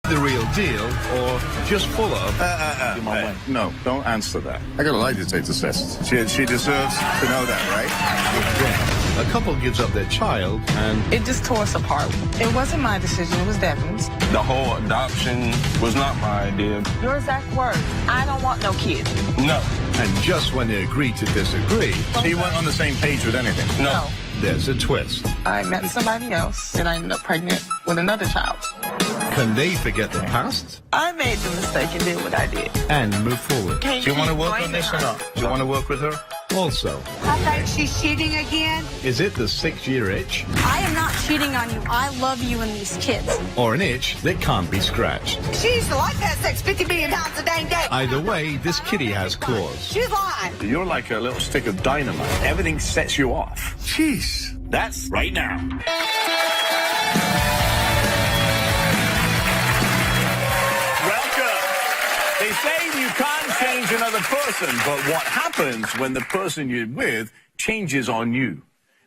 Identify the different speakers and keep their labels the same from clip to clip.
Speaker 1: The real deal or just full of?
Speaker 2: No, don't answer that. I got a lie detector test. She deserves to know that, right?
Speaker 1: Yeah. A couple gives up their child and...
Speaker 3: It just tore us apart. It wasn't my decision, it was Devin's.
Speaker 4: The whole adoption was not my idea.
Speaker 3: Your exact words, I don't want no kids.
Speaker 4: No.
Speaker 1: And just when they agree to disagree...
Speaker 2: So you weren't on the same page with anything?
Speaker 3: No.
Speaker 1: There's a twist.
Speaker 3: I met somebody else, and I ended up pregnant with another child.
Speaker 1: Can they forget the past?
Speaker 3: I made the mistake and did what I did.
Speaker 1: And move forward.
Speaker 2: Do you want to work on this or not? Do you want to work with her?
Speaker 1: Also,
Speaker 5: I think she's cheating again.
Speaker 1: is it the 6-year itch?
Speaker 6: I am not cheating on you. I love you and these kids.
Speaker 1: Or an itch that can't be scratched?
Speaker 5: She used to like that sex 50 billion times a dang day.
Speaker 1: Either way, this kitty has claws.
Speaker 5: She's lying.
Speaker 2: You're like a little stick of dynamite. Everything sets you off.
Speaker 1: Jeez.
Speaker 2: That's right now. Welcome. They say you can't change another person, but what happens when the person you're with changes on you?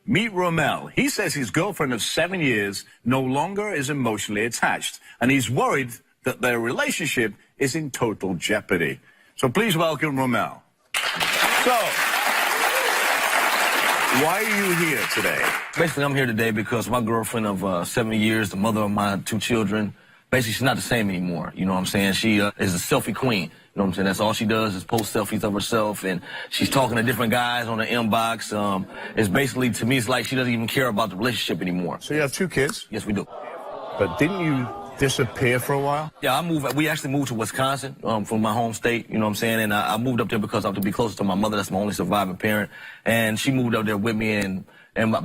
Speaker 2: Meet Romel. He says his girlfriend of 7 years no longer is emotionally attached, and he's worried that their relationship is in total jeopardy. So please welcome Romel. So, why are you here today?
Speaker 4: Basically, I'm here today because my girlfriend of 7 years, the mother of my 2 children, basically she's not the same anymore. You know what I'm saying? She is a selfie queen. You know what I'm saying? That's all she does is post selfies of herself, and she's talking to different guys on the inbox. It's basically, to me, it's like she doesn't even care about the relationship anymore.
Speaker 2: So you have 2 kids?
Speaker 4: Yes, we do.
Speaker 2: But didn't you disappear for a while?
Speaker 4: Yeah, we actually moved to Wisconsin from my home state, you know what I'm saying? And I moved up there because I have to be closer to my mother. That's my only surviving parent. And she moved up there with me, and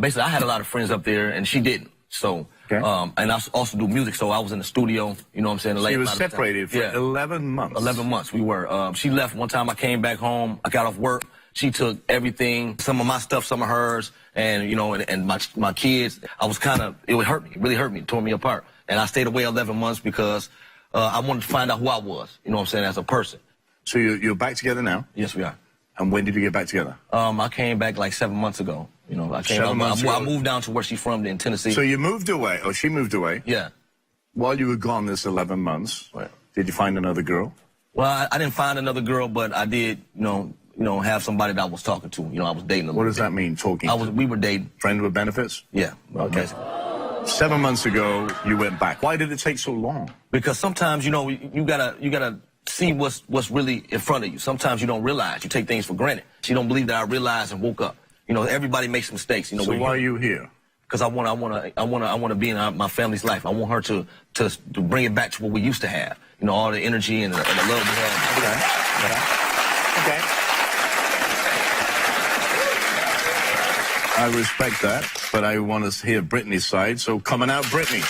Speaker 4: basically I had a lot of friends up there, and she didn't. So,
Speaker 2: okay.
Speaker 4: And I also do music, so I was in the studio, you know what I'm saying?
Speaker 2: So you were separated for 11 months?
Speaker 4: 11 months, we were. She left one time, I came back home, I got off work. She took everything, some of my stuff, some of hers, and, you know, and my kids. I was it would hurt me, really hurt me, it tore me apart. And I stayed away 11 months because I wanted to find out who I was, you know what I'm saying, as a person.
Speaker 2: So you're back together now?
Speaker 4: Yes, we are.
Speaker 2: And when did you get back together?
Speaker 4: I came back like 7 months ago. You know, I moved down to where she's from in Tennessee.
Speaker 2: So you moved away, or she moved away?
Speaker 4: Yeah.
Speaker 2: While you were gone this 11 months,
Speaker 4: right.
Speaker 2: Did you find another girl?
Speaker 4: Well, I didn't find another girl, but I did, you know, have somebody that I was talking to. You know, I was dating a little
Speaker 2: What does that mean, talking?
Speaker 4: We were dating.
Speaker 2: Friend with benefits?
Speaker 4: Yeah.
Speaker 2: Okay. 7 months ago, you went back. Why did it take so long?
Speaker 4: Because sometimes, you know, you gotta see what's really in front of you. Sometimes you don't realize. You take things for granted. She don't believe that I realized and woke up. You know, everybody makes mistakes. You know.
Speaker 2: So why are you here?
Speaker 4: Because I want to be in my family's life. I want her to bring it back to what we used to have. You know, all the energy and the love we had.
Speaker 2: Okay. I respect that, but I want to hear Brittany's side. So coming out, Brittany.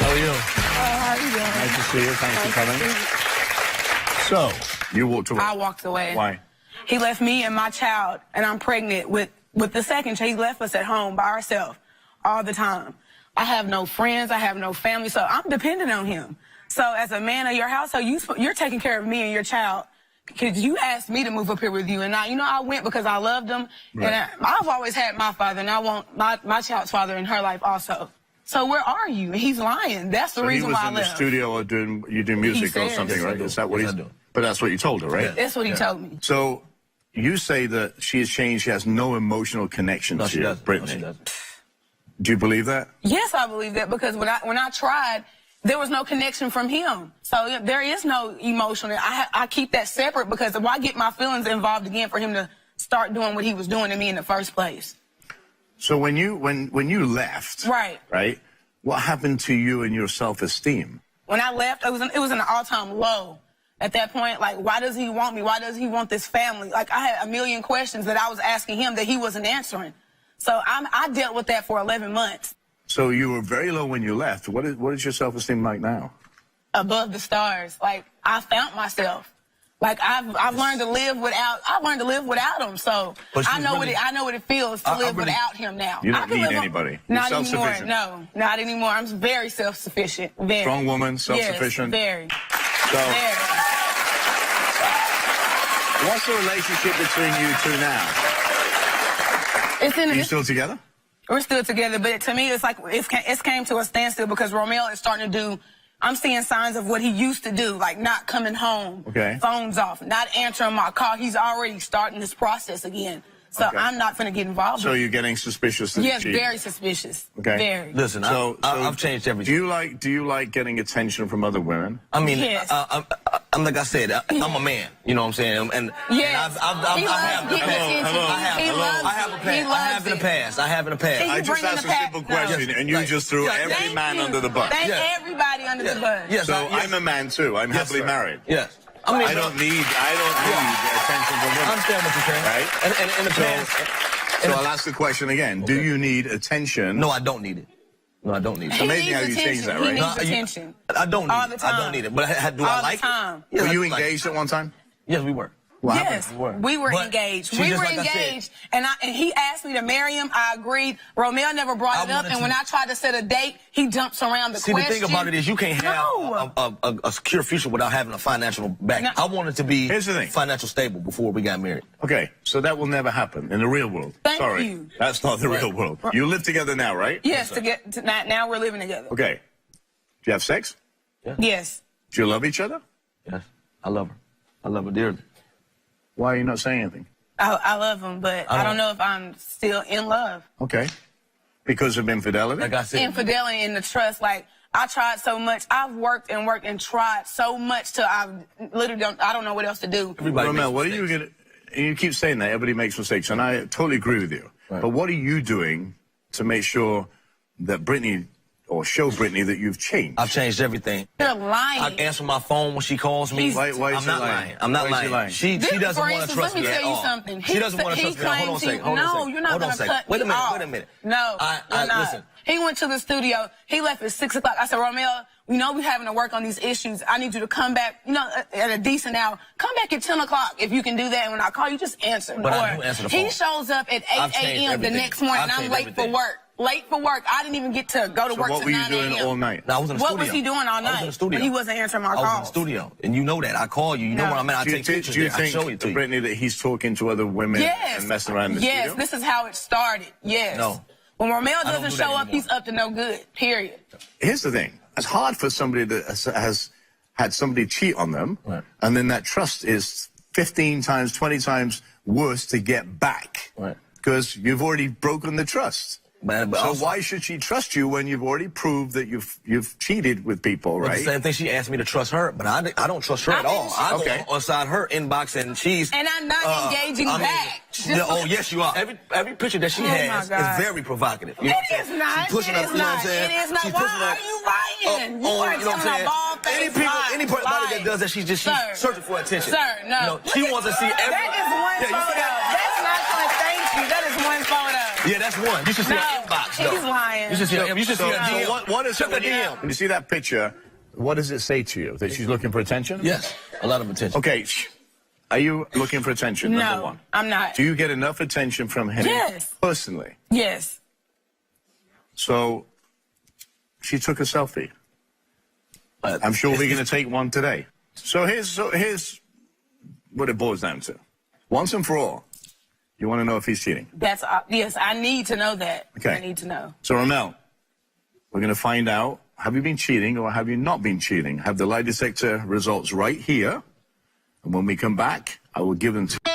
Speaker 7: How are you?
Speaker 3: How are you doing?
Speaker 2: Nice to see you. Thanks for coming. So, you walked away.
Speaker 3: I walked away.
Speaker 2: Why?
Speaker 3: He left me and my child, and I'm pregnant with the second child. He left us at home by ourselves all the time. I have no friends. I have no family, so I'm dependent on him. So as a man of your household, you're taking care of me and your child because you asked me to move up here with you. And I went because I loved him. Right. And I've always had my father, and I want my child's father in her life also. So where are you? And he's lying. That's the reason why I left.
Speaker 2: He was in the studio or you do music or something, right? Is that what he's doing? But that's what you told her, right?
Speaker 4: Yeah.
Speaker 3: That's what he told me.
Speaker 2: So you say that she has changed. She has no emotional connection to you, Brittany.
Speaker 4: No, she doesn't.
Speaker 2: Do you believe that?
Speaker 3: Yes, I believe that because when I tried, there was no connection from him. So there is no emotion. I keep that separate because why get my feelings involved again for him to start doing what he was doing to me in the first place?
Speaker 2: So when you left, right, what happened to you and your self-esteem?
Speaker 3: When I left, it was an all-time low. At that point, like, why does he want me? Why does he want this family? Like, I had a million questions that I was asking him that he wasn't answering. So I dealt with that for 11 months.
Speaker 2: So you were very low when you left. What is your self-esteem like now?
Speaker 3: Above the stars. Like, I found myself. Like, I've learned to live without him. So I know what it feels to live without him now.
Speaker 2: You don't need anybody.
Speaker 3: Not
Speaker 2: You're
Speaker 3: anymore.
Speaker 2: self-sufficient.
Speaker 3: No, not anymore. I'm very self-sufficient. Very.
Speaker 2: Strong woman, self-sufficient.
Speaker 3: Yes, very.
Speaker 2: So,
Speaker 3: Very.
Speaker 2: what's the relationship between you two now? Are you still together?
Speaker 3: We're still together, but to me, it's like it's came to a standstill because Romeo is starting to do. I'm seeing signs of what he used to do, like not coming home, phones off, not answering my call. He's already starting this process again. So I'm not going to get involved.
Speaker 2: So you're getting suspicious that
Speaker 3: yes,
Speaker 2: he's
Speaker 3: very suspicious.
Speaker 2: Okay.
Speaker 3: Very.
Speaker 4: Listen, I've changed everything.
Speaker 2: Do you like getting attention from other women?
Speaker 4: I mean,
Speaker 3: yes.
Speaker 4: I'm like I said, I'm a man. You know what I'm saying? And
Speaker 3: yes.
Speaker 4: I have in the past.
Speaker 2: I just asked a simple question, and you just threw every man under the bus.
Speaker 3: Thank everybody under the bus.
Speaker 4: Yes,
Speaker 2: so I'm a man too. I'm happily married.
Speaker 4: Yes.
Speaker 2: I don't need attention from women.
Speaker 4: I understand what you're saying.
Speaker 2: Right?
Speaker 4: And in the past.
Speaker 2: So I'll ask the question again. Do you need attention?
Speaker 4: No, I don't need it. No, I don't need it.
Speaker 2: It's amazing how you change that, right?
Speaker 3: He needs attention.
Speaker 4: I don't need
Speaker 3: all the time.
Speaker 4: I don't need it. But do I like
Speaker 3: it?
Speaker 4: Yes,
Speaker 2: were you engaged at one time?
Speaker 4: Yes, we were.
Speaker 3: Yes, we were engaged. We were engaged, and he asked me to marry him. I agreed. Romeo never brought it up, and when I tried to set a date, he jumps around the question.
Speaker 4: See, the thing about it is you can't have a secure future without having a financial back. No. I wanted to be financial stable before we got married.
Speaker 2: Okay, so that will never happen in the real world.
Speaker 3: Thank you.
Speaker 2: That's not the real world. You live together now, right?
Speaker 3: Yes, now we're living together.
Speaker 2: Okay. Do you have sex?
Speaker 4: Yeah.
Speaker 3: Yes.
Speaker 2: Do you love each other?
Speaker 4: Yes. I love her. I love her dearly.
Speaker 2: Why are you not saying anything?
Speaker 3: I love him, but I don't know if I'm still in love.
Speaker 2: Okay. Because of infidelity?
Speaker 4: Like I said.
Speaker 3: Infidelity and the trust. Like, I tried so much. I've worked and tried so much till I literally I don't know what else to do.
Speaker 2: Romel, what are you going to... You keep saying that. Everybody makes mistakes, and I totally agree with you. Right. But what are you doing to make sure that Brittany... or show Brittany that you've changed?
Speaker 4: I've changed everything.
Speaker 3: You're lying.
Speaker 4: I answer my phone when she calls me.
Speaker 2: Why
Speaker 4: I'm not lying. I'm not lying. She doesn't want to trust me at all.
Speaker 3: Something.
Speaker 4: She doesn't want to trust me. Hold on a second.
Speaker 3: No, you're not going to cut
Speaker 4: Wait a minute.
Speaker 3: off.
Speaker 4: Wait a minute.
Speaker 3: No, you're not.
Speaker 4: Listen.
Speaker 3: He went to the studio. He left at 6 o'clock. I said, Romeo, we know we're having to work on these issues. I need you to come back, at a decent hour. Come back at 10 o'clock if you can do that. And when I call you, just answer.
Speaker 4: But I do answer the phone.
Speaker 3: He shows up at 8 a.m. the next morning, and I'm late for work. Late for work. I didn't even get to go to work
Speaker 2: what
Speaker 3: till
Speaker 2: were you
Speaker 3: 9
Speaker 2: doing
Speaker 3: a.m.
Speaker 2: all night?
Speaker 4: No, I was in the studio.
Speaker 3: What was he doing all night?
Speaker 4: I was in the studio.
Speaker 3: When he wasn't answering my calls.
Speaker 4: I was in the studio. And you know that. I call you. You know what I mean? I take pictures.
Speaker 2: Do you
Speaker 4: I show it to
Speaker 2: think,
Speaker 4: you.
Speaker 2: Brittany, that he's talking to other women and messing around in the studio?
Speaker 3: Yes, this is how it started. Yes.
Speaker 4: No.
Speaker 3: When Romeo doesn't show up, he's up to no good. Period.
Speaker 2: Here's the thing. It's hard for somebody that has had somebody cheat on them, and then that trust is 15 times, 20 times worse to get back. Because you've already broken the trust.
Speaker 4: But
Speaker 2: so why should she trust you when you've already proved that you've cheated with people, right?
Speaker 4: The same thing. She asked me to trust her, but I don't trust her at all. I go inside her inbox and she's...
Speaker 3: And I'm not engaging back.
Speaker 4: Oh, yes, you are. Every picture that she has is very provocative. You know
Speaker 3: it is not.
Speaker 4: She's pushing up, you know what I'm saying?
Speaker 3: It is not.
Speaker 4: She's
Speaker 3: why are you lying? You are telling a bald-faced lie.
Speaker 4: Anybody that does that, she's searching for attention.
Speaker 3: Sir, no.
Speaker 4: She wants to see every...
Speaker 3: That is one photo. That's not going to thank you. That is one photo.
Speaker 4: Yeah, that's one. You should see her inbox, though.
Speaker 3: He's lying.
Speaker 4: You should see her DM.
Speaker 2: What is the DM? When you see that picture, what does it say to you? That she's looking for attention?
Speaker 4: Yes, a lot of attention.
Speaker 2: Okay, are you looking for attention, number one?
Speaker 3: No, I'm not.
Speaker 2: Do you get enough attention from him?
Speaker 3: Yes.
Speaker 2: Personally?
Speaker 3: Yes.
Speaker 2: So, she took a selfie. I'm sure we're going to take one today. So here's what it boils down to. Once and for all, you want to know if he's cheating?
Speaker 3: Yes, I need to know that.
Speaker 2: Okay.
Speaker 3: I need to know.
Speaker 2: So, Romel, we're going to find out, have you been cheating or have you not been cheating? Have the lie detector results right here. And when we come back, I will give them to you.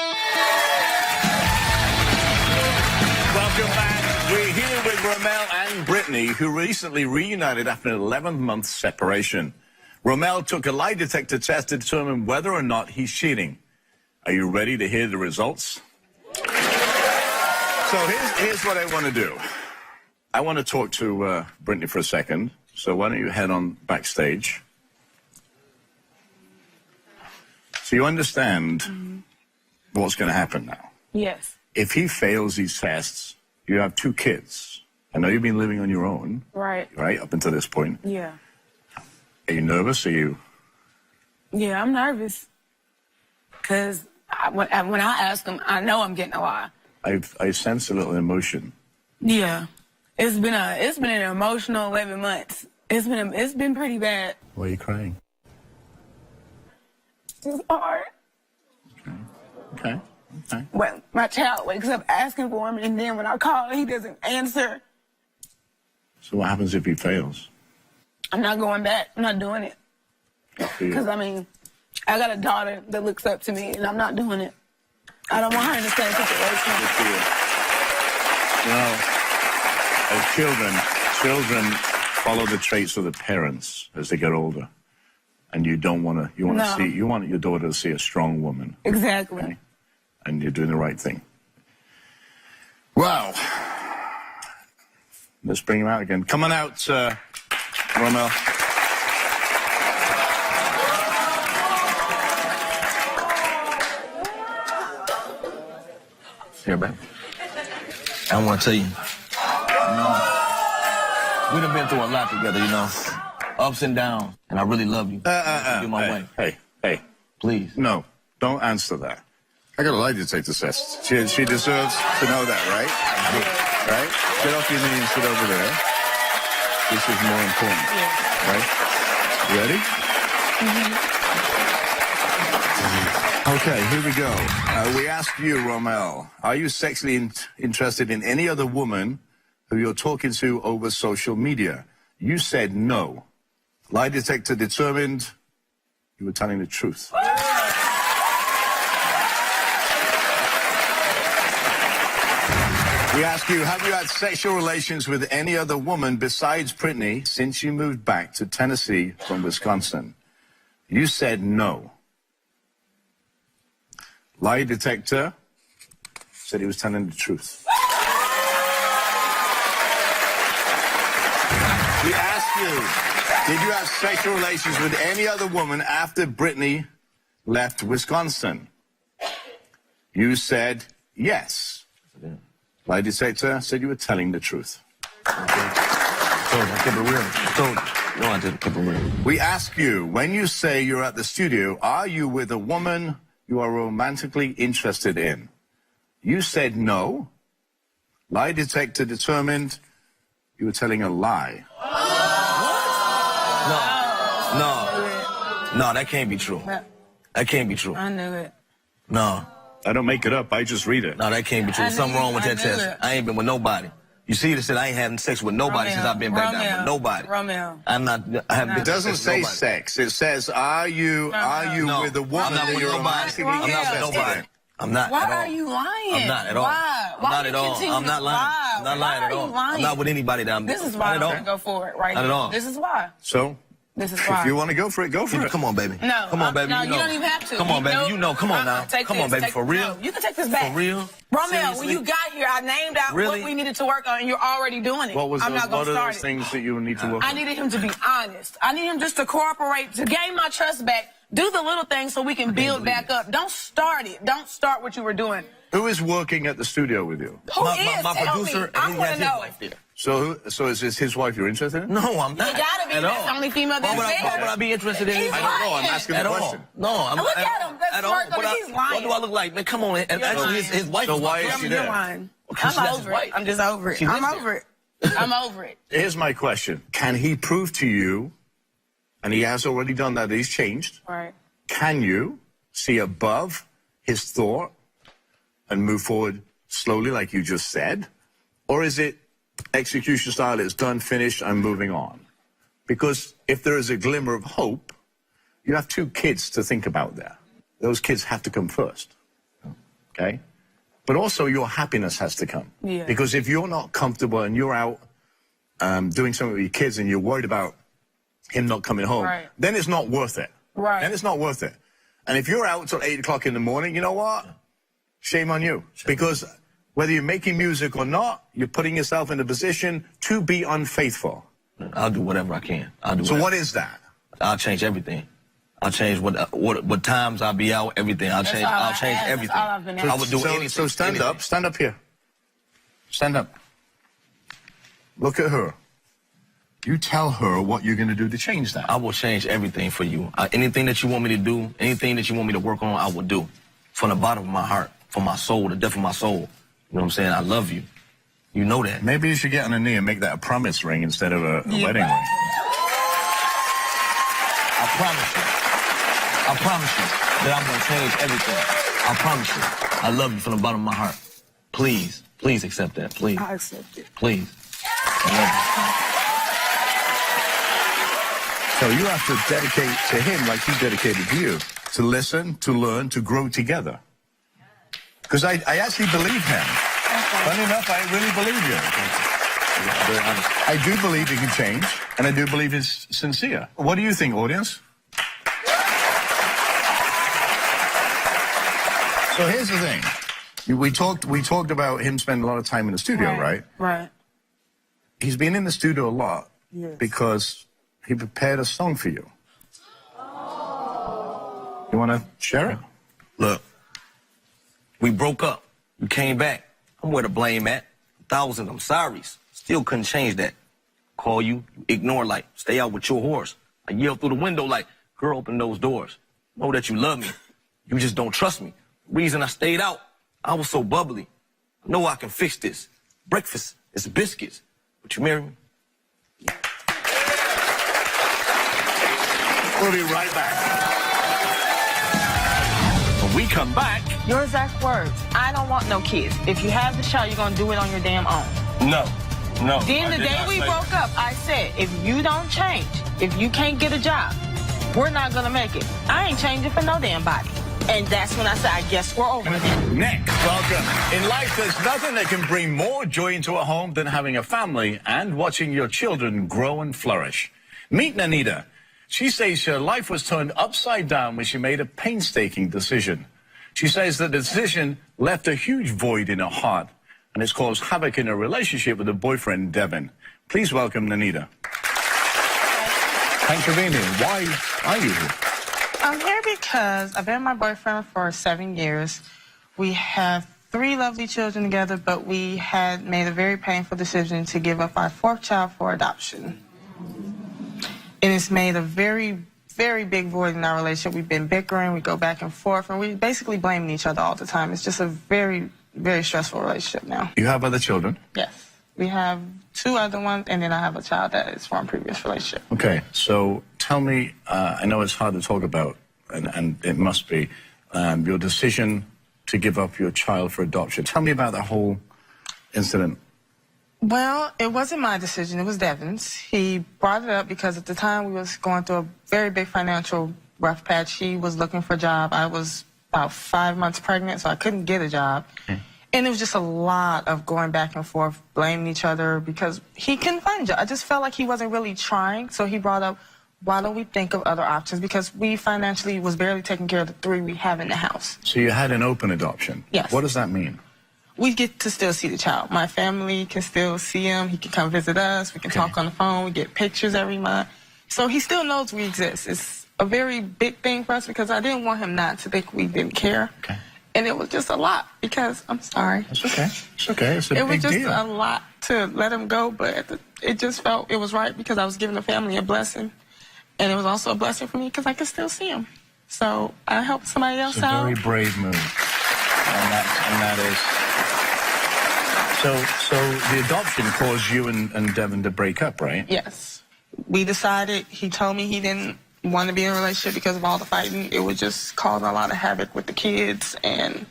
Speaker 2: Welcome back. We're here with Romel and Brittany, who recently reunited after an 11-month separation. Romel took a lie detector test to determine whether or not he's cheating. Are you ready to hear the results? So here's what I want to do. I want to talk to Brittany for a second. So why don't you head on backstage? So you understand what's going to happen now.
Speaker 3: Yes.
Speaker 2: If he fails these tests, you have 2 kids. I know you've been living on your own.
Speaker 3: Right.
Speaker 2: Right, up until this point.
Speaker 3: Yeah.
Speaker 2: Are you nervous? Are you...
Speaker 3: Yeah, I'm nervous. Because when I ask him, I know I'm getting a lie.
Speaker 2: I sense a little emotion.
Speaker 3: Yeah. It's been an emotional 11 months. It's been pretty bad.
Speaker 2: Why are you crying?
Speaker 3: It's hard.
Speaker 2: Okay.
Speaker 1: Okay.
Speaker 3: When my child wakes up asking for him, and then when I call, he doesn't answer.
Speaker 1: So what happens if he fails?
Speaker 3: I'm not going back. I'm not doing it. Because, I mean, I got a daughter that looks up to me, and I'm not doing it. I don't want her in the same situation.
Speaker 1: You know, as children follow the traits of the parents as they get older. And you don't want to, you want your daughter to see a strong woman.
Speaker 3: Exactly.
Speaker 1: Okay? And you're doing the right thing. Wow. Let's bring him out again. Come on out, Romel.
Speaker 4: Here, babe. I want to tell you. We done been through a lot together, you know. Ups and downs. And I really love you. Do my way.
Speaker 1: Hey.
Speaker 4: Please.
Speaker 1: No, don't answer that. I got a lie detector test. She deserves to know that, right? Right? Get off your knee and sit over there. This is more important. Right? You ready? Okay, here we go. We asked you, Romel, are you sexually interested in any other woman who you're talking to over social media? You said no. Lie detector determined you were telling the truth. We ask you, have you had sexual relations with any other woman besides Brittany since you moved back to Tennessee from Wisconsin? You said no. Lie detector said he was telling the truth. We asked you, did you have sexual relations with any other woman after Brittany left Wisconsin? You said yes. Lie detector said you were telling the truth.
Speaker 4: I kept it real. I told you. No, I didn't keep it real.
Speaker 1: We ask you, when you say you're at the studio, are you with a woman you are romantically interested in? You said no. Lie detector determined you were telling a lie.
Speaker 4: No, that can't be true. That can't be true.
Speaker 3: I knew it.
Speaker 4: No.
Speaker 1: I don't make it up. I just read it.
Speaker 4: No, that can't be true. There's something wrong with that test. I ain't been with nobody. You see, it said I ain't having sex with nobody since I've been back down with nobody.
Speaker 3: Romeo.
Speaker 4: I haven't been.
Speaker 1: It doesn't say sex. It says, are you with a woman that you're romantically interested in?
Speaker 4: I'm not.
Speaker 3: Why are you lying?
Speaker 4: I'm not at all.
Speaker 3: Why?
Speaker 4: I'm not at all. I'm not lying. I'm not lying at all. I'm not with anybody that I'm.
Speaker 3: This is why I'm going to go for it right now.
Speaker 4: Not at all.
Speaker 3: This is why.
Speaker 1: So?
Speaker 3: This is why.
Speaker 1: If you want to go for it, go for it.
Speaker 4: Come on, baby.
Speaker 3: No.
Speaker 4: Come on, baby.
Speaker 3: No,
Speaker 4: you
Speaker 3: don't even have to.
Speaker 4: Come on, baby. You know. Come on now. Come on, baby. For real?
Speaker 3: No, you can take this back.
Speaker 4: For real?
Speaker 3: Romeo, when you got here, I named out what we needed to work on, and you're already doing it.
Speaker 1: What
Speaker 3: I'm not going to start
Speaker 1: those things that you need to work on?
Speaker 3: I needed him to be honest. I need him just to cooperate, to gain my trust back. Do the little things so we can build back up. Don't start it. Don't start what you were doing.
Speaker 1: Who is working at the studio with you?
Speaker 3: Who is?
Speaker 4: My
Speaker 3: Tell
Speaker 4: producer,
Speaker 3: me. I want to know.
Speaker 1: So is this his wife you're interested in?
Speaker 4: No, I'm not.
Speaker 3: You gotta be.
Speaker 4: At
Speaker 3: That's
Speaker 4: all.
Speaker 3: the only female that's there.
Speaker 4: Why would I be interested in
Speaker 3: He's
Speaker 4: it?
Speaker 1: I don't know. I'm asking
Speaker 4: At
Speaker 1: the
Speaker 4: all.
Speaker 1: question.
Speaker 4: No, I'm
Speaker 3: Look at him. That's
Speaker 4: at all.
Speaker 3: smart, but he's lying.
Speaker 4: What do I look like? Man, come on. And actually, his wife.
Speaker 1: So
Speaker 4: is
Speaker 1: why
Speaker 4: my
Speaker 1: is
Speaker 4: friend.
Speaker 1: she
Speaker 3: You're
Speaker 1: there?
Speaker 3: lying.
Speaker 4: Because
Speaker 3: I'm
Speaker 4: that's
Speaker 3: over
Speaker 4: his
Speaker 3: it.
Speaker 4: wife.
Speaker 3: I'm just over it.
Speaker 4: She
Speaker 3: I'm
Speaker 4: lives
Speaker 3: over it. I'm over it.
Speaker 1: Here's my question. Can he prove to you, and he has already done that he's changed,
Speaker 3: Right.
Speaker 1: can you see above his thought and move forward slowly like you just said? Or is it execution style, it's done, finished, I'm moving on? Because if there is a glimmer of hope, you have 2 kids to think about there. Those kids have to come first, okay? But also your happiness has to come.
Speaker 3: Yeah.
Speaker 1: Because if you're not comfortable and you're out doing something with your kids and you're worried about him not coming home, then it's not worth it.
Speaker 3: Right.
Speaker 1: Then it's not worth it. And if you're out till 8 o'clock in the morning, you know what? Shame on you. Because whether you're making music or not, you're putting yourself in a position to be unfaithful.
Speaker 4: I'll do whatever I can. I'll do.
Speaker 1: So what is that?
Speaker 4: I'll change everything. I'll change what times I'll be out. Everything. I'll change everything.
Speaker 3: That's all I've been
Speaker 4: I would do anything.
Speaker 1: So stand up. Stand up here. Stand up. Look at her. You tell her what you're going to do to change that.
Speaker 4: I will change everything for you. Anything that you want me to do, anything that you want me to work on, I will do. From the bottom of my heart, from my soul, the depth of my soul. You know what I'm saying? I love you. You know that.
Speaker 1: Maybe you should get on a knee and make that a promise ring instead of a wedding ring.
Speaker 4: I promise you that I'm going to change everything. I promise you. I love you from the bottom of my heart. Please, please accept that. Please.
Speaker 3: I accept it.
Speaker 4: Please. I love
Speaker 1: So you have to dedicate to him like he dedicated to you, to listen, to learn, to grow together. Because I actually believe him. Funny enough, I really believe you. I do believe he can change, and I do believe he's sincere. What do you think, audience? So here's the thing. We talked about him spending a lot of time in the studio, right?
Speaker 3: Right.
Speaker 1: He's been in the studio a lot
Speaker 3: Yes.
Speaker 1: because he prepared a song for you. You want to share it?
Speaker 4: Look, we broke up. You came back. I'm where the blame at. 1,000 I'm sorry's. Still couldn't change that. Call you, you ignore like, stay out with your horse. I yell through the window like, girl, open those doors. Know that you love me. You just don't trust me. Reason I stayed out, I was so bubbly. I know I can fix this. Breakfast is biscuits. Would you marry me?
Speaker 2: We'll be right back. When we come back,
Speaker 3: Your exact words. I don't want no kids. If you have the child, you're going to do it on your damn own.
Speaker 4: No.
Speaker 3: Then the day we broke up, I said, if you don't change, if you can't get a job, we're not going to make it. I ain't changing for no damn body. And that's when I said, I guess we're over it.
Speaker 2: next, welcome. In life, there's nothing that can bring more joy into a home than having a family and watching your children grow and flourish. Meet Nanita. She says her life was turned upside down when she made a painstaking decision. She says that the decision left a huge void in her heart, and it's caused havoc in her relationship with her boyfriend, Devin. Please welcome Nanita. Thanks for being here. Why are you here?
Speaker 7: I'm here because I've been with my boyfriend for 7 years. We have 3 lovely children together, but we had made a very painful decision to give up our 4th child for adoption. And it's made a very, very big void in our relationship. We've been bickering, we go back and forth, and we're basically blaming each other all the time. It's just a very, very stressful relationship now.
Speaker 1: You have other children?
Speaker 7: Yes. We have 2 other ones, and then I have a child that is from a previous relationship.
Speaker 1: Okay, so tell me, I know it's hard to talk about, and it must be, your decision to give up your child for adoption. Tell me about the whole incident.
Speaker 7: Well, it wasn't my decision. It was Devin's. He brought it up because at the time we was going through a very big financial rough patch. He was looking for a job. I was about 5 months pregnant, so I couldn't get a job. And it was just a lot of going back and forth, blaming each other because he couldn't find a job. I just felt like he wasn't really trying. So he brought up, why don't we think of other options? Because we financially was barely taking care of the 3 we have in the house.
Speaker 1: So you had an open adoption?
Speaker 7: Yes.
Speaker 1: What does that mean?
Speaker 7: We get to still see the child. My family can still see him. He can come visit us. We can talk on the phone. We get pictures every month. So he still knows we exist. It's a very big thing for us because I didn't want him not to think we didn't care.
Speaker 1: Okay.
Speaker 7: And it was just a lot because, I'm sorry.
Speaker 1: It's okay. It's okay. It's a big deal.
Speaker 7: It was just a lot to let him go, but it just felt it was right because I was giving the family a blessing. And it was also a blessing for me because I could still see him. So I helped somebody else
Speaker 1: It's a
Speaker 7: out.
Speaker 1: very brave move. And that is... So the adoption caused you and Devin to break up, right?
Speaker 7: Yes. We decided, he told me he didn't want to be in a relationship because of all the fighting. It would just cause a lot of havoc with the kids, and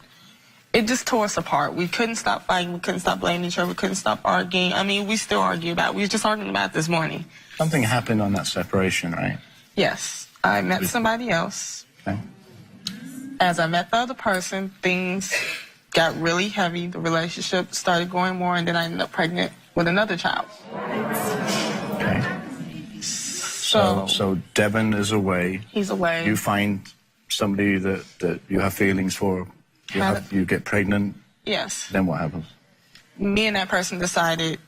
Speaker 7: it just tore us apart. We couldn't stop fighting. We couldn't stop blaming each other. We couldn't stop arguing. I mean, we still argue about it. We were just arguing about it this morning.
Speaker 1: Something happened on that separation, right?
Speaker 7: Yes. I met somebody else.
Speaker 1: Okay.
Speaker 7: As I met the other person, things got really heavy. The relationship started going more, and then I ended up pregnant with another child.
Speaker 1: Okay. So Devin is away.
Speaker 7: He's away.
Speaker 1: You find somebody that you have feelings for. You get pregnant.
Speaker 7: Yes.
Speaker 1: Then what happens?
Speaker 7: Me and that person decided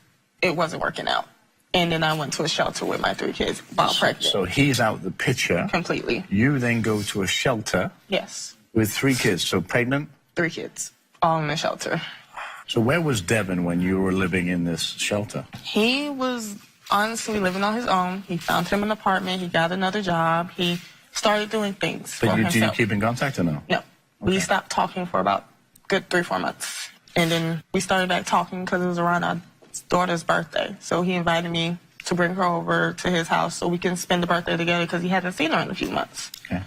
Speaker 7: it wasn't working out. And then I went to a shelter with my 3 kids while pregnant.
Speaker 1: So he's out the picture.
Speaker 7: Completely.
Speaker 1: You then go to a shelter
Speaker 7: Yes.
Speaker 1: with 3 kids. So pregnant?
Speaker 7: 3 kids, all in the shelter.
Speaker 1: So where was Devin when you were living in this shelter?
Speaker 7: He was honestly living on his own. He found him an apartment. He got another job. He started doing things for
Speaker 1: But do you
Speaker 7: himself.
Speaker 1: keep in contact or no?
Speaker 7: No. We stopped talking for about good 3-4 months. And then we started back talking because it was around our daughter's birthday. So he invited me to bring her over to his house so we can spend the birthday together because he hadn't seen her in a few months.
Speaker 1: Okay.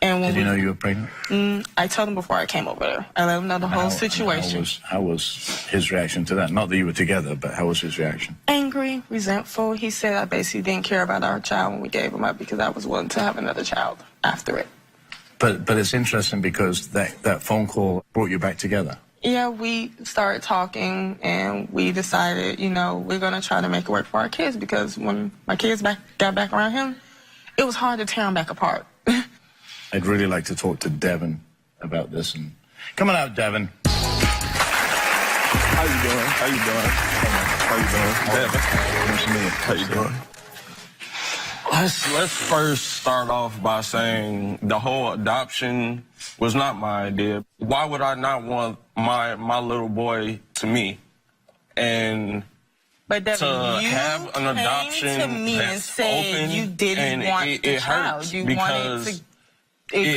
Speaker 7: And when
Speaker 1: Did you know you were pregnant?
Speaker 7: I told him before I came over there. I let him know the whole situation.
Speaker 1: How was his reaction to that? Not that you were together, but how was his reaction?
Speaker 7: Angry, resentful. He said I basically didn't care about our child when we gave him up because I was willing to have another child after it.
Speaker 1: But it's interesting because that phone call brought you back together.
Speaker 7: Yeah, we started talking and we decided, you know, we're going to try to make it work for our kids because when my kids got back around him, it was hard to tear them back apart.
Speaker 1: I'd really like to talk to Devin about this. And come on out, Devin.
Speaker 8: How you doing? How you doing? How you doing? Devin.
Speaker 1: Nice to meet you.
Speaker 8: How you doing? Let's first start off by saying the whole adoption was not my idea. Why would I not want my little boy to me? And
Speaker 7: But Devin,
Speaker 8: to
Speaker 7: you
Speaker 8: have an adoption
Speaker 7: came to me and
Speaker 8: that's
Speaker 7: said
Speaker 8: open,
Speaker 7: you didn't
Speaker 8: and
Speaker 7: want the
Speaker 8: it
Speaker 7: child.
Speaker 8: hurts
Speaker 7: You
Speaker 8: because
Speaker 7: wanted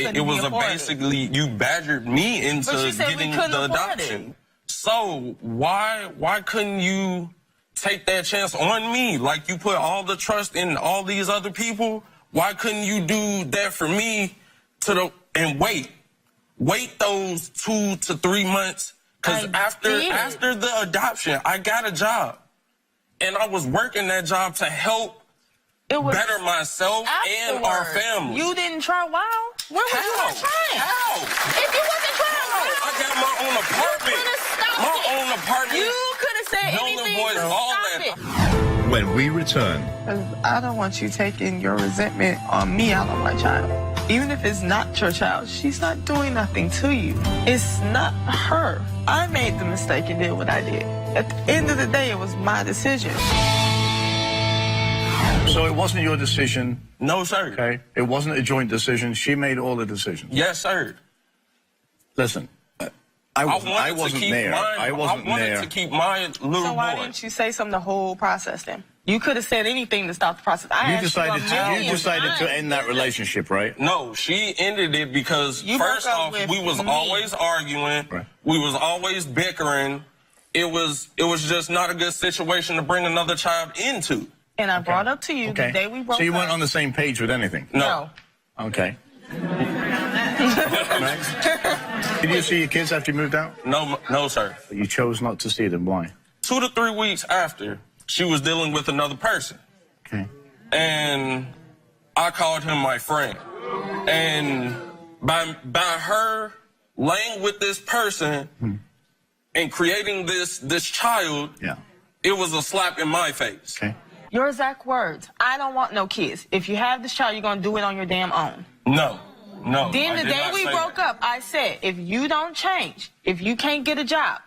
Speaker 7: to.
Speaker 8: it was basically you badgered me into
Speaker 7: But you said we
Speaker 8: getting
Speaker 7: couldn't
Speaker 8: the
Speaker 7: afford
Speaker 8: adoption.
Speaker 7: it.
Speaker 8: So why couldn't you take that chance on me? Like you put all the trust in all these other people. Why couldn't you do that for me and wait those 2 to 3 months? Because after the adoption, I got a job, and I was working that job to help better myself and our family.
Speaker 7: You didn't try WOW? Where was you not trying?
Speaker 8: How?
Speaker 7: If you wasn't trying WOW,
Speaker 8: I got my own apartment. My own apartment.
Speaker 7: you could have said
Speaker 8: Building
Speaker 7: anything
Speaker 8: boys,
Speaker 7: to
Speaker 8: all
Speaker 7: stop
Speaker 8: that.
Speaker 7: it.
Speaker 1: When we return,
Speaker 7: I don't want you taking your resentment on me out on my child. Even if it's not your child, she's not doing nothing to you. It's not her. I made the mistake and did what I did. At the end of the day, it was my decision.
Speaker 1: so it wasn't your decision,
Speaker 8: No, sir.
Speaker 1: okay? It wasn't a joint decision. She made all the decisions.
Speaker 8: Yes, sir.
Speaker 1: Listen, I wasn't there. I wasn't
Speaker 8: I wanted
Speaker 1: there.
Speaker 8: to keep my little
Speaker 7: So why
Speaker 8: boy.
Speaker 7: didn't you say something the whole process then? You could have said anything to stop the process.
Speaker 1: You decided to end that relationship, right?
Speaker 8: No, she ended it because
Speaker 7: You
Speaker 8: first
Speaker 7: broke up
Speaker 8: off,
Speaker 7: with
Speaker 8: we was
Speaker 7: me.
Speaker 8: always arguing.
Speaker 1: Right.
Speaker 8: We was always bickering. It was just not a good situation to bring another child into.
Speaker 7: And I brought up to you the day we broke up.
Speaker 1: So you weren't on the same page with anything?
Speaker 8: No.
Speaker 1: Okay. Next. Did you see your kids after you moved out?
Speaker 8: No, sir.
Speaker 1: You chose not to see them. Why?
Speaker 8: 2 to 3 weeks after, she was dealing with another person.
Speaker 1: Okay.
Speaker 8: And I called him my friend. And by her laying with this person and creating this child,
Speaker 1: Yeah.
Speaker 8: it was a slap in my face.
Speaker 1: Okay.
Speaker 7: Your exact words. I don't want no kids. If you have this child, you're going to do it on your damn own.
Speaker 8: No.
Speaker 7: Then
Speaker 8: I
Speaker 7: the
Speaker 8: did
Speaker 7: day
Speaker 8: not
Speaker 7: we
Speaker 8: say
Speaker 7: broke
Speaker 8: that.
Speaker 7: up, I said, if you don't change, if you can't get a job,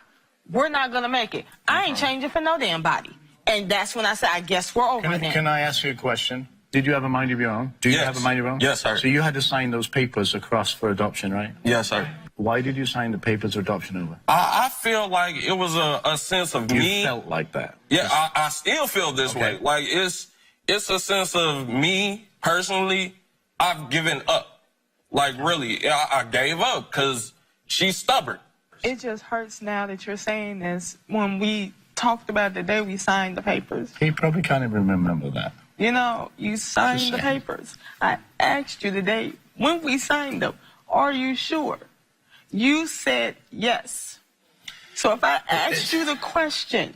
Speaker 7: we're not going to make it. I ain't changing for no damn body. And that's when I said, I guess we're over then.
Speaker 1: Can I ask you a question? Did you have a mind of your own? Do you
Speaker 8: Yes.
Speaker 1: have a mind of your own?
Speaker 8: Yes, sir.
Speaker 1: So you had to sign those papers across for adoption, right?
Speaker 8: Yes, sir.
Speaker 1: Why did you sign the papers of adoption over?
Speaker 8: I feel like it was a sense of
Speaker 1: You
Speaker 8: me.
Speaker 1: felt like that.
Speaker 8: Yeah, I still feel this
Speaker 1: Okay.
Speaker 8: way. Like it's a sense of me personally. I've given up. Like really, I gave up because she's stubborn.
Speaker 7: It just hurts now that you're saying this. When we talked about the day we signed the papers,
Speaker 1: He probably can't even remember that.
Speaker 7: you know, you signed the
Speaker 1: shame.
Speaker 7: papers. I asked you the day when we signed them, are you sure? You said yes. So if I asked you the question,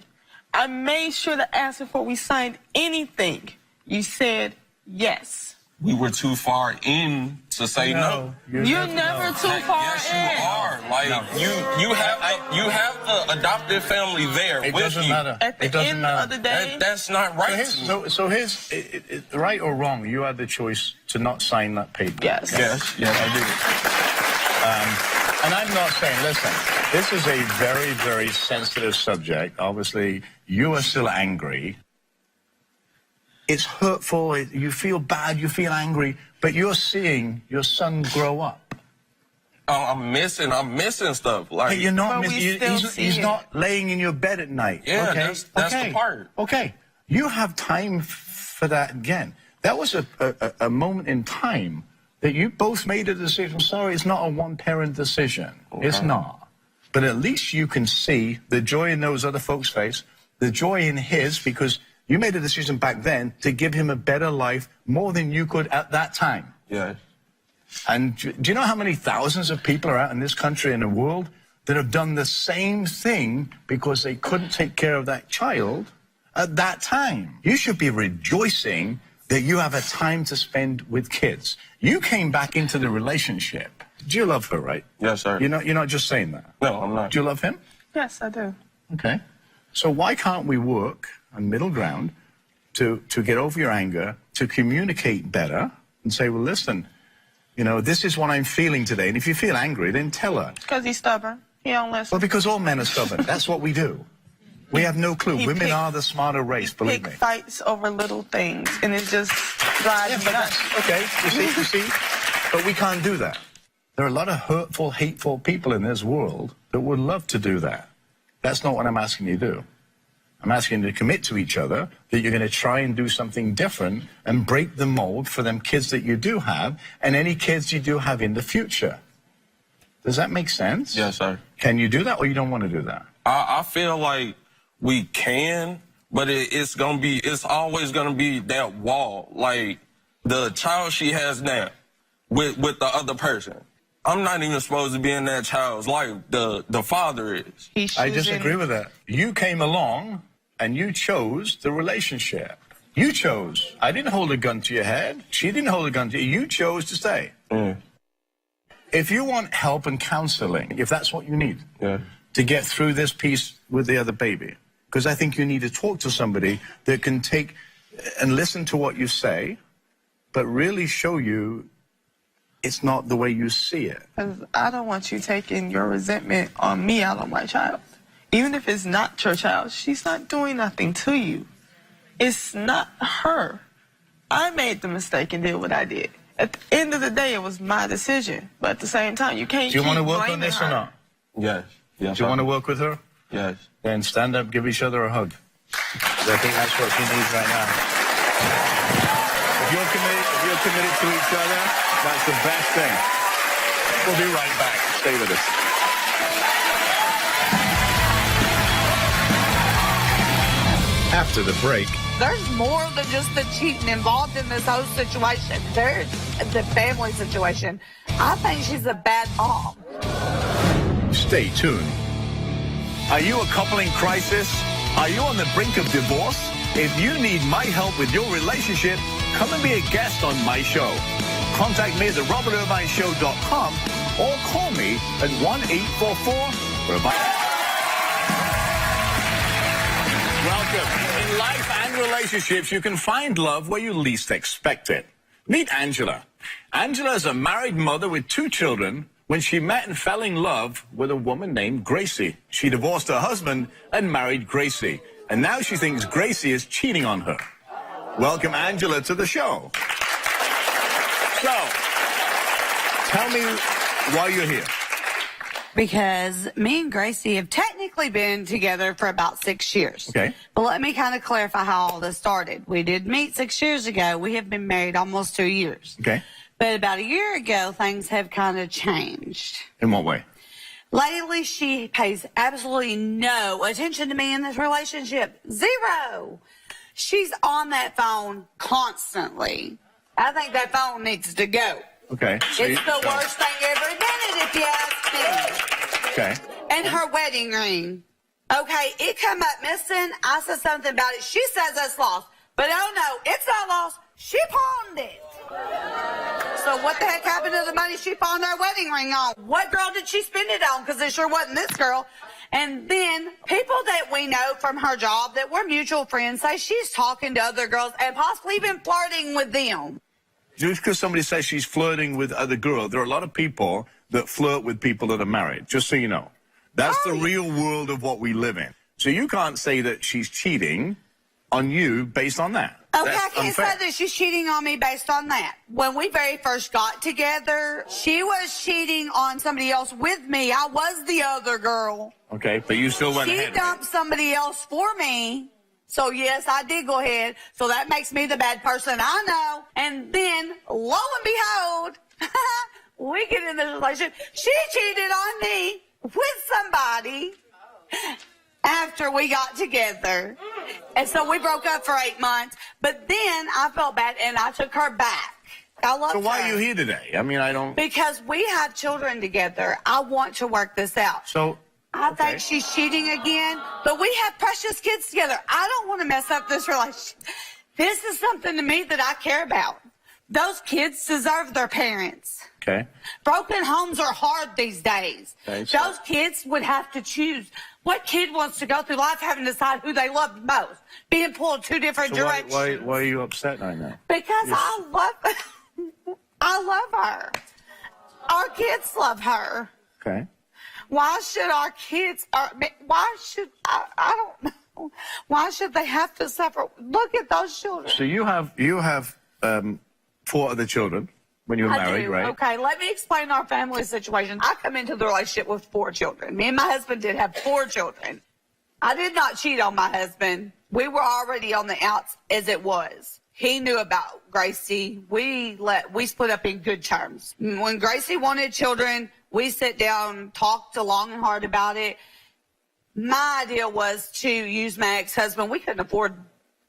Speaker 7: I made sure to ask before we signed anything. You said yes.
Speaker 8: We were too far in to say no.
Speaker 7: You're never too far
Speaker 8: Yes,
Speaker 7: in.
Speaker 8: you are. Like you have the adopted family there
Speaker 1: It
Speaker 8: with
Speaker 1: doesn't
Speaker 8: you.
Speaker 1: matter.
Speaker 7: At the
Speaker 1: It doesn't
Speaker 7: end
Speaker 1: matter.
Speaker 7: of the day,
Speaker 8: That's not right.
Speaker 1: So here's right or wrong. You had the choice to not sign that paper.
Speaker 7: yes.
Speaker 8: Yes, I did.
Speaker 1: And I'm not saying, listen, this is a very, very sensitive subject. Obviously, you are still angry. It's hurtful. You feel bad. You feel angry. But you're seeing your son grow up.
Speaker 8: I'm missing stuff. Like
Speaker 1: Hey, you're not.
Speaker 7: But we still see
Speaker 1: He's
Speaker 7: it.
Speaker 1: not laying in your bed at night.
Speaker 8: Yeah,
Speaker 1: okay?
Speaker 8: that's the
Speaker 1: Okay.
Speaker 8: part.
Speaker 1: Okay, you have time for that again. That was a moment in time that you both made a decision. Sorry, it's not a one-parent decision. It's not. But at least you can see the joy in those other folks' face, the joy in his, because you made a decision back then to give him a better life more than you could at that time.
Speaker 8: yeah.
Speaker 2: And do you know how many thousands of people are out in this country and the world that have done the same thing because they couldn't take care of that child at that time? You should be rejoicing that you have a time to spend with kids. You came back into the relationship. Do you love her, right?
Speaker 8: Yes, sir.
Speaker 2: You're not just saying that.
Speaker 8: No, I'm not.
Speaker 2: Do you love him?
Speaker 7: Yes, I do.
Speaker 2: Okay. So why can't we work on middle ground to get over your anger, to communicate better and say, well, listen, you know, this is what I'm feeling today. And if you feel angry, then tell her.
Speaker 7: Because he's stubborn. He don't listen.
Speaker 2: Well, because all men are stubborn. That's what we do. We have no clue.
Speaker 7: He
Speaker 2: Women
Speaker 7: pick-
Speaker 2: are the smarter race, believe me.
Speaker 7: Pick fights over little things, and it just drives me nuts.
Speaker 2: Okay, you see? But we can't do that. There are a lot of hurtful, hateful people in this world that would love to do that. That's not what I'm asking you to do. I'm asking you to commit to each other that you're going to try and do something different and break the mold for them kids that you do have and any kids you do have in the future. Does that make sense?
Speaker 8: Yes, sir.
Speaker 2: Can you do that or you don't want to do that?
Speaker 8: I feel like we can, but it's always gonna be that wall, like the child she has now with the other person. I'm not even supposed to be in that child's life. The father is.
Speaker 2: I disagree with that. You came along and you chose the relationship. You chose. I didn't hold a gun to your head. She didn't hold a gun to you. You chose to stay. If you want help and counseling, if that's what you need to get through this piece with the other baby, because I think you need to talk to somebody that can take and listen to what you say, but really show you it's not the way you see it.
Speaker 7: Because I don't want you taking your resentment on me out on my child. Even if it's not your child, she's not doing nothing to you. It's not her. I made the mistake and did what I did. At the end of the day, it was my decision. But at the same time, you can't
Speaker 2: Do you want to
Speaker 7: keep
Speaker 2: work on
Speaker 7: blaming
Speaker 2: this or
Speaker 7: her.
Speaker 2: not?
Speaker 8: Yes. Yes.
Speaker 2: Do you want to work with her?
Speaker 8: Yes.
Speaker 2: Then stand up, give each other a hug. 'Cause I think that's what she needs right now. If you're committed to each other, that's the best thing. We'll be right back. Stay with us. After the break,
Speaker 5: There's more than just the cheating involved in this whole situation. There's the family situation. I think she's a bad mom.
Speaker 2: stay tuned.
Speaker 1: Are you a couple in crisis? Are you on the brink of divorce? If you need my help with your relationship, come and be a guest on my show. Contact me at therobertirvineshow.com or call me at 1-844-REVIVE. Welcome. In life and relationships, you can find love where you least expect it. Meet Angela. Angela is a married mother with 2 children when she met and fell in love with a woman named Gracie. She divorced her husband and married Gracie. And now she thinks Gracie is cheating on her. Welcome, Angela, to the show. So, tell me why you're here.
Speaker 5: Because me and Gracie have technically been together for about 6 years.
Speaker 1: Okay.
Speaker 5: But let me kind of clarify how all this started. We did meet 6 years ago. We have been married almost 2 years.
Speaker 1: Okay.
Speaker 5: But about a year ago, things have kind of changed.
Speaker 1: In what way?
Speaker 5: Lately, she pays absolutely no attention to me in this relationship. Zero. She's on that phone constantly. I think that phone needs to go.
Speaker 1: Okay.
Speaker 5: It's the worst thing ever invented, if you ask me.
Speaker 1: Okay.
Speaker 5: And her wedding ring. Okay, it come up missing. I said something about it. She says it's lost. But oh no, it's not lost. She pawned it. So what the heck happened to the money she pawned her wedding ring on? What girl did she spend it on? Because it sure wasn't this girl. And then people that we know from her job that we're mutual friends say she's talking to other girls and possibly even flirting with them.
Speaker 1: Just because somebody says she's flirting with other girls, there are a lot of people that flirt with people that are married, just so you know. That's the real world of what we live in. So you can't say that she's cheating on you based on that.
Speaker 5: Okay,
Speaker 1: That's
Speaker 5: I can't
Speaker 1: unfair.
Speaker 5: say that she's cheating on me based on that. When we very first got together, she was cheating on somebody else with me. I was the other girl.
Speaker 1: Okay, but you still went
Speaker 5: She
Speaker 1: ahead.
Speaker 5: dumped somebody else for me. So yes, I did go ahead. So that makes me the bad person, I know. And then, lo and behold, we get in this relationship. She cheated on me with somebody after we got together. And so we broke up for 8 months. But then I felt bad and I took her back. I love
Speaker 1: So why
Speaker 5: her.
Speaker 1: are you here today? I mean, I don't.
Speaker 5: Because we have children together. I want to work this out.
Speaker 1: So
Speaker 5: I
Speaker 1: okay.
Speaker 5: think she's cheating again, but we have precious kids together. I don't want to mess up this relationship. This is something to me that I care about. Those kids deserve their parents.
Speaker 1: Okay.
Speaker 5: Broken homes are hard these days.
Speaker 1: Okay, so-
Speaker 5: Those kids would have to choose. What kid wants to go through life having to decide who they love most? Being pulled two different
Speaker 1: So
Speaker 5: directions.
Speaker 1: why are you upset right now?
Speaker 5: Because I love her. Our kids love her.
Speaker 1: Okay.
Speaker 5: Why should our kids, why should, I don't know. Why should they have to suffer? Look at those children.
Speaker 1: So you have 4 other children when you were married,
Speaker 5: do.
Speaker 1: right?
Speaker 5: Okay, let me explain our family situation. I come into the relationship with 4 children. Me and my husband did have 4 children. I did not cheat on my husband. We were already on the outs as it was. He knew about Gracie. We split up in good terms. When Gracie wanted children, we sat down, talked long and hard about it. My idea was to use my ex-husband. We couldn't afford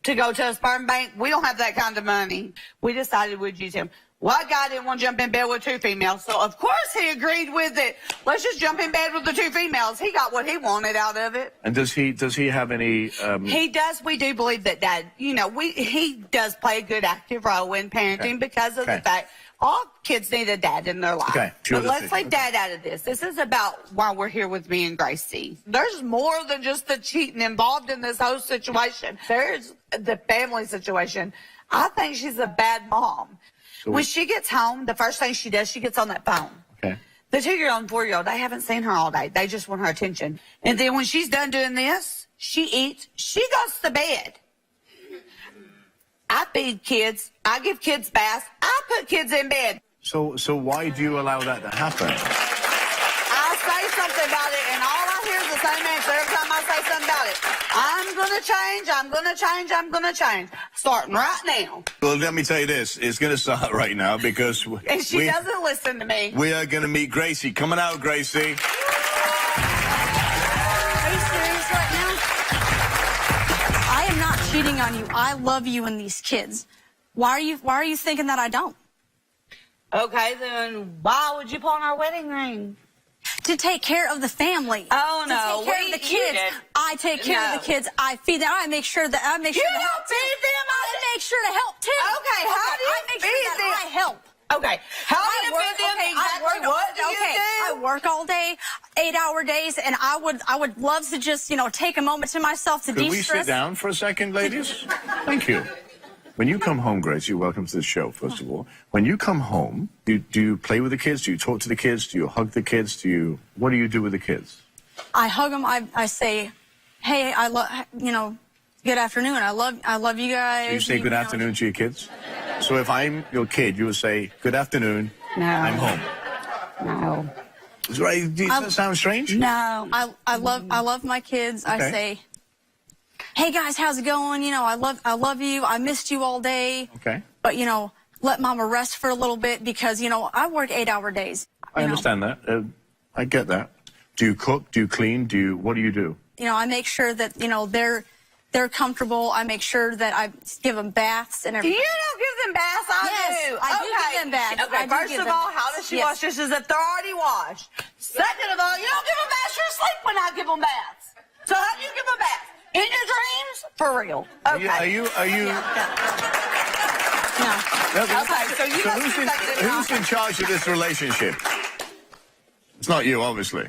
Speaker 5: to go to a sperm bank. We don't have that kind of money. We decided we'd use him. One guy didn't want to jump in bed with 2 females, so of course he agreed with it. Let's just jump in bed with the 2 females. He got what he wanted out of it.
Speaker 1: And does he have any?
Speaker 5: He does. We do believe that Dad, he does play a good active role in parenting because of the fact all kids need a dad in their life.
Speaker 1: Okay,
Speaker 5: but let's leave Dad out of this. This is about why we're here with me and Gracie. There's more than just the cheating involved in this whole situation. There's the family situation. I think she's a bad mom.
Speaker 1: So
Speaker 5: when she gets home, the first thing she does, she gets on that phone.
Speaker 1: Okay.
Speaker 5: The 2-year-old and 4-year-old, they haven't seen her all day. They just want her attention. And then when she's done doing this, she eats, she goes to bed. I feed kids. I give kids baths. I put kids in bed.
Speaker 1: So why do you allow that to happen?
Speaker 5: I say something about it, and all I hear is the same answer every time I say something about it. I'm going to change, I'm going to change, I'm going to change. Starting right now.
Speaker 1: Well, let me tell you this. It's going to start right now because
Speaker 5: And she doesn't listen to me.
Speaker 1: We are going to meet Gracie. Coming out, Gracie.
Speaker 6: Are you serious right now? I am not cheating on you. I love you and these kids. Why are you thinking that I don't?
Speaker 5: Okay, then why would you pawn our wedding ring?
Speaker 6: To take care of the family.
Speaker 5: Oh, no.
Speaker 6: To take care of the kids. I take care of the kids. I feed them. I make sure that
Speaker 5: You don't feed them?
Speaker 6: I make sure to help too.
Speaker 5: Okay, how do you
Speaker 6: I make
Speaker 5: feed
Speaker 6: sure
Speaker 5: them?
Speaker 6: that I help.
Speaker 5: Okay, how do you feed them exactly? What do you do?
Speaker 6: I work all day, 8-hour days, and I would love to just, take a moment to myself to
Speaker 1: Could we
Speaker 6: de-stress.
Speaker 1: sit down for a second, ladies? Thank you. When you come home, Gracie, welcome to the show, first of all. When you come home, do you play with the kids? Do you talk to the kids? Do you hug the kids? What do you do with the kids?
Speaker 6: I hug them. I say, hey, I love, good afternoon. I love you guys.
Speaker 1: Do you say good afternoon to your kids? So if I'm your kid, you would say, good afternoon,
Speaker 5: No.
Speaker 1: I'm home.
Speaker 5: No.
Speaker 1: Right? Does that sound strange?
Speaker 5: No.
Speaker 6: I love my kids. I
Speaker 1: Okay.
Speaker 6: say, hey guys, how's it going? I love you. I missed you all day.
Speaker 1: Okay.
Speaker 6: But let Mama rest for a little bit because I work 8-hour days.
Speaker 1: I understand that. I get that. Do you cook? Do you clean? What do you do?
Speaker 6: I make sure that they're comfortable. I make sure that I give them baths and everything.
Speaker 5: You don't give them baths, I do.
Speaker 6: I do give them baths.
Speaker 5: Okay,
Speaker 6: I do
Speaker 5: first
Speaker 6: give
Speaker 5: of
Speaker 6: them
Speaker 5: all, how
Speaker 6: baths.
Speaker 5: does she
Speaker 6: Yes.
Speaker 5: wash dishes if they're already washed? Second of all, you don't give them baths. You're asleep when I give them baths. So how do you give them baths? In your dreams? For real. Okay.
Speaker 1: Are you?
Speaker 6: No.
Speaker 5: Okay, so you
Speaker 1: So
Speaker 5: must be thinking
Speaker 1: who's in charge of this relationship? It's not you, obviously,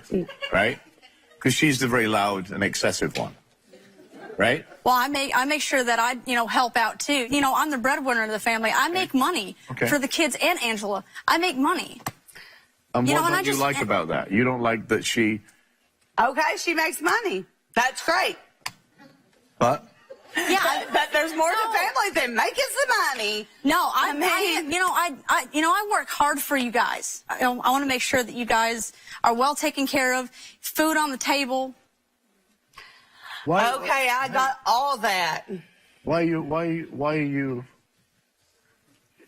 Speaker 1: right? Because she's the very loud and excessive one, right?
Speaker 6: Well, I make sure that I help out too. I'm the breadwinner of the family. I make money for the kids and Angela. I make money.
Speaker 1: And
Speaker 6: You
Speaker 1: what
Speaker 6: know, and
Speaker 1: don't
Speaker 6: I
Speaker 1: you
Speaker 6: just-
Speaker 1: like about that? You don't like that she,
Speaker 5: Okay, she makes money. That's great.
Speaker 1: but
Speaker 6: Yeah.
Speaker 5: But there's more to family than making some money.
Speaker 6: No, I work hard for you guys. I want to make sure that you guys are well taken care of, food on the table.
Speaker 1: why?
Speaker 5: Okay, I got all that.
Speaker 1: Why are you?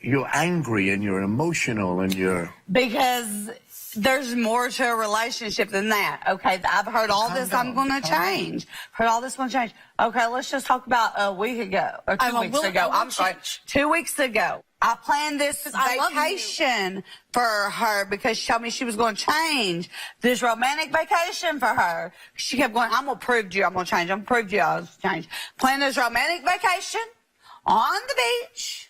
Speaker 1: you're angry and you're emotional and you're...
Speaker 5: Because there's more to a relationship than that. Okay, I've heard all
Speaker 1: Calm
Speaker 5: this.
Speaker 1: down,
Speaker 5: I'm going to
Speaker 1: calm
Speaker 5: change. Heard all this. Going to change. Okay, let's just talk about a week ago or 2 weeks ago. I'm sorry, 2 weeks ago. I planned this vacation for her because she told me she was going to change. This romantic vacation for her. She kept going, I'm going to prove to you I'm going to change. I'm going to prove to you I'll change. Planned this romantic vacation on the beach.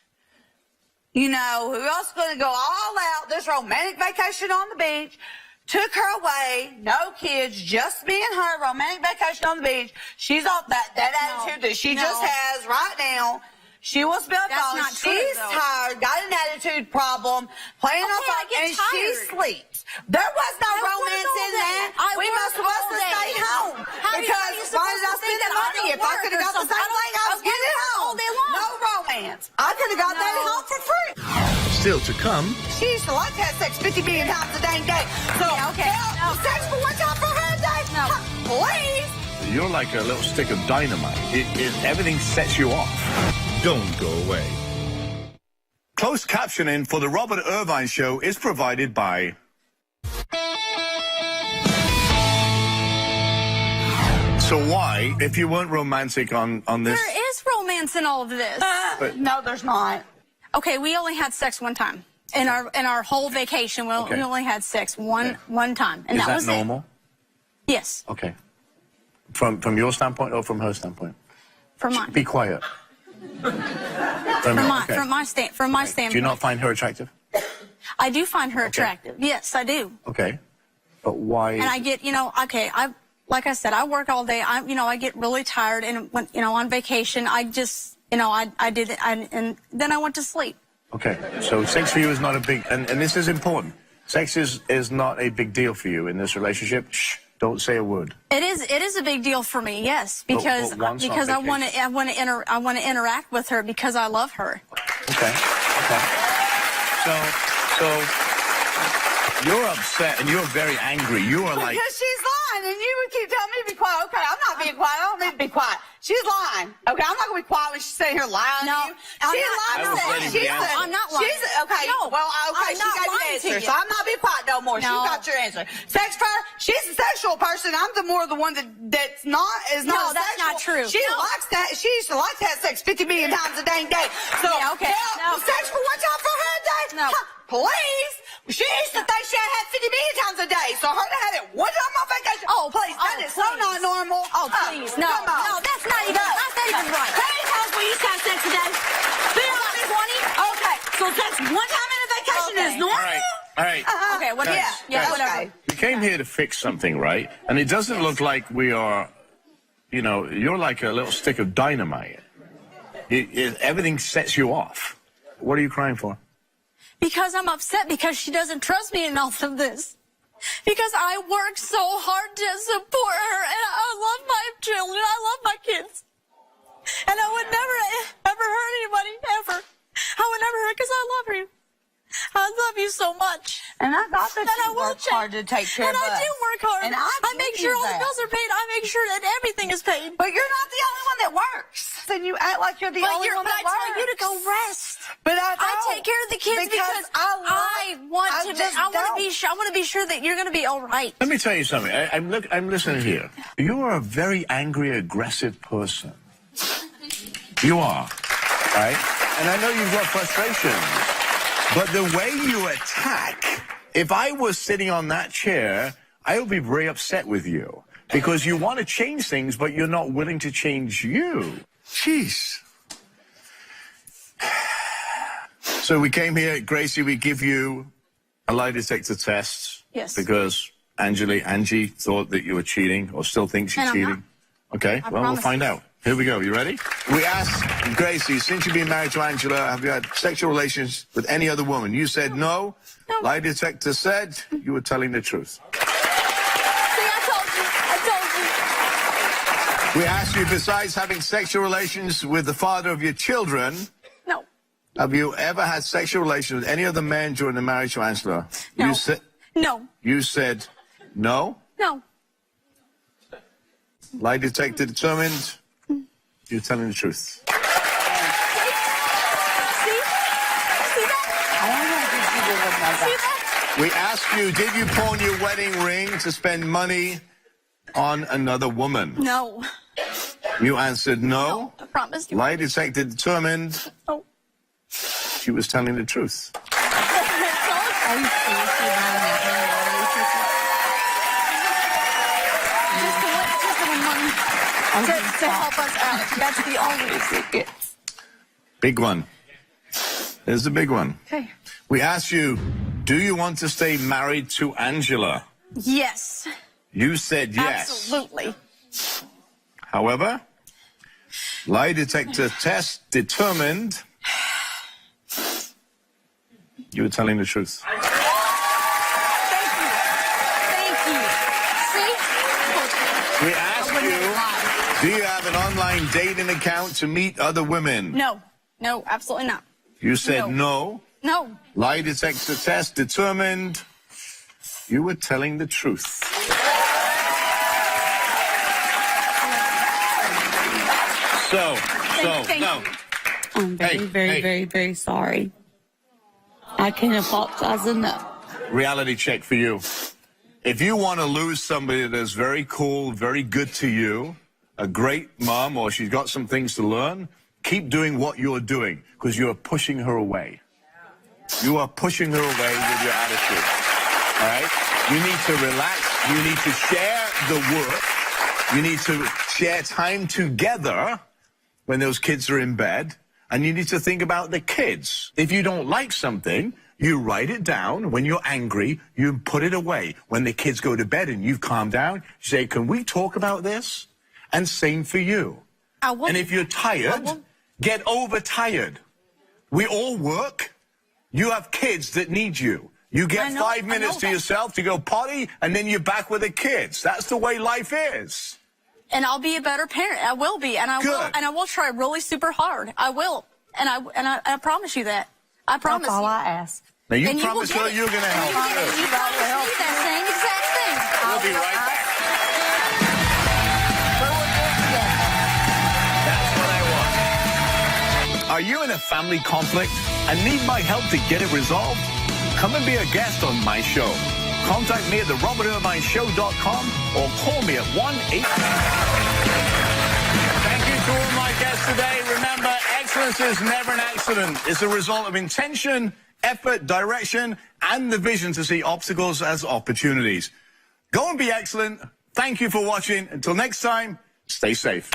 Speaker 5: You know, who else is going to go all out this romantic vacation on the beach? Took her away, no kids, just me and her, romantic vacation on the beach. She's off that attitude that she just has right now. She wants to be on phone. She's tired, got an attitude problem, playing on phone, and she sleeps. There was no romance in that. We must stay home. Because why did I spend that money? If I could have got the same thing, I was getting it home. No romance. I could have got that at home for free.
Speaker 1: Still to come.
Speaker 5: She used to like to have sex 50 million times a dang day. So, sex for one time for her a day? No. Please.
Speaker 1: You're like a little stick of dynamite. Everything sets you off. Don't go away. Closed captioning for the Robert Irvine Show is provided by... So why, if you weren't romantic on this...
Speaker 6: There is romance in all of this.
Speaker 5: No, there's not.
Speaker 6: Okay, we only had sex one time. In our whole vacation, we only had sex one time. And
Speaker 1: is
Speaker 6: that was
Speaker 1: normal?
Speaker 6: It. Yes.
Speaker 1: Okay. From your standpoint or from her standpoint?
Speaker 6: From mine.
Speaker 1: Be quiet.
Speaker 6: From my standpoint.
Speaker 1: Do you not find her attractive?
Speaker 6: I do find her attractive. Yes, I do.
Speaker 1: Okay. But why?
Speaker 6: And I get, like I said, I work all day. I get really tired, and when, on vacation, I just, I did it, and then I went to sleep.
Speaker 1: Okay. So sex for you is not a big, and this is important. Sex is not a big deal for you in this relationship. Shh. Don't say a word.
Speaker 6: It is a big deal for me, yes, because I want to interact with her because I love her.
Speaker 1: Okay. So you're upset and you're very angry. You are like...
Speaker 5: Because she's lying and you would keep telling me to be quiet. Okay, I'm not being quiet. I don't need to be quiet. She's lying. Okay, I'm not going to be quiet when she's sitting here lying to you. She's lying.
Speaker 6: I'm not lying.
Speaker 5: Okay,
Speaker 6: no,
Speaker 5: well, okay, she got your answer. So I'm not being quiet no more.
Speaker 6: No.
Speaker 5: She got your answer. Sex for her, she's a sexual person. I'm the one that's not
Speaker 6: No, that's not true.
Speaker 5: She likes that. She used to like to have sex 50 million times a dang day. So, sex for one time for her a day?
Speaker 6: No.
Speaker 5: Please. She used to think she had 50 million times a day, so her to have it one time on vacation. Oh, please, that is so not normal.
Speaker 6: Oh, please, no, that's not even right.
Speaker 5: How many times we used to have sex a day? 20? Okay, so sex one time in a vacation is normal?
Speaker 1: All right.
Speaker 6: Okay, whatever.
Speaker 5: Yeah,
Speaker 6: whatever.
Speaker 1: We came here to fix something, right? And it doesn't look like we are, you're like a little stick of dynamite. Everything sets you off. What are you crying for?
Speaker 6: Because I'm upset because she doesn't trust me in all of this. Because I work so hard to support her, and I love my children, I love my kids. And I would never, ever hurt anybody, ever. I would never hurt because I love you. I love you so much.
Speaker 5: And I got that you work hard to take care of us.
Speaker 6: And I do work hard.
Speaker 5: And
Speaker 6: I make sure all the bills are paid. I make sure that everything is paid.
Speaker 5: But you're not the only one that works. And you act like you're the only one that works.
Speaker 6: But I tell you to go rest.
Speaker 5: But I
Speaker 6: take care of the kids because I want to be sure that you're going to be all right.
Speaker 1: Let me tell you something. I'm listening here. You are a very angry, aggressive person. You are, right? And I know you've got frustrations. But the way you attack, if I was sitting on that chair, I would be very upset with you. Because you want to change things, but you're not willing to change you. Jeez. So we came here, Gracie, we give you a lie detector test.
Speaker 6: Yes.
Speaker 1: Because Angie thought that you were cheating, or still thinks you're cheating. Okay, well, we'll find out. Here we go. You ready? We asked Gracie, since you've been married to Angela, have you had sexual relations with any other woman? You said no. Lie detector said you were telling the truth.
Speaker 6: See, I told you.
Speaker 1: We asked you, besides having sexual relations with the father of your children,
Speaker 6: No.
Speaker 1: have you ever had sexual relations with any other man during the marriage to Angela?
Speaker 6: No.
Speaker 1: No. You said no?
Speaker 6: No.
Speaker 1: Lie detector determined you're telling the truth.
Speaker 6: See,
Speaker 2: We asked you, did you pawn your wedding ring to spend money on another woman?
Speaker 6: No.
Speaker 2: You answered no.
Speaker 6: I promise you.
Speaker 2: Lie detector determined
Speaker 6: Oh.
Speaker 2: she was telling the truth.
Speaker 6: To help us out. That's the only secret.
Speaker 2: Big one. There's the big one.
Speaker 6: Okay.
Speaker 2: We asked you, do you want to stay married to Angela?
Speaker 6: Yes.
Speaker 2: You said yes.
Speaker 6: Absolutely.
Speaker 2: However, lie detector test determined you were telling the truth.
Speaker 6: Thank you. See?
Speaker 2: We asked you, do you have an online dating account to meet other women?
Speaker 6: No. No, absolutely not.
Speaker 2: You said no.
Speaker 6: No.
Speaker 2: Lie detector test determined you were telling the truth. So, no.
Speaker 9: I'm very sorry. I can't apologize enough.
Speaker 2: Reality check for you. If you want to lose somebody that's very cool, very good to you, a great mom, or she's got some things to learn, keep doing what you're doing, because you're pushing her away. You are pushing her away with your attitude. All right? You need to relax. You need to share the work. You need to share time together when those kids are in bed. And you need to think about the kids. If you don't like something, you write it down. When you're angry, you put it away. When the kids go to bed and you've calmed down, you say, can we talk about this? And same for you.
Speaker 6: I will.
Speaker 2: And if you're tired, get overtired. We all work. You have kids that need you. You get 5 minutes to yourself to go potty, and then you're back with the kids. That's the way life is.
Speaker 6: And I'll be a better parent. I will be, and I will try really super hard. I will, and I promise you that. I promise.
Speaker 9: That's all
Speaker 6: you.
Speaker 9: I ask.
Speaker 2: Now you promise her you're going to help her.
Speaker 6: You promise me that same exact thing.
Speaker 2: We'll be right back. That's what I want. Are you in a family conflict and need my help to get it resolved? Come and be a guest on my show. Contact me at therobertirvineshow.com or call me at 1-8. Thank you to all my guests today. Remember, excellence is never an accident. It's a result of intention, effort, direction, and the vision to see obstacles as opportunities. Go and be excellent. Thank you for watching. Until next time, stay safe.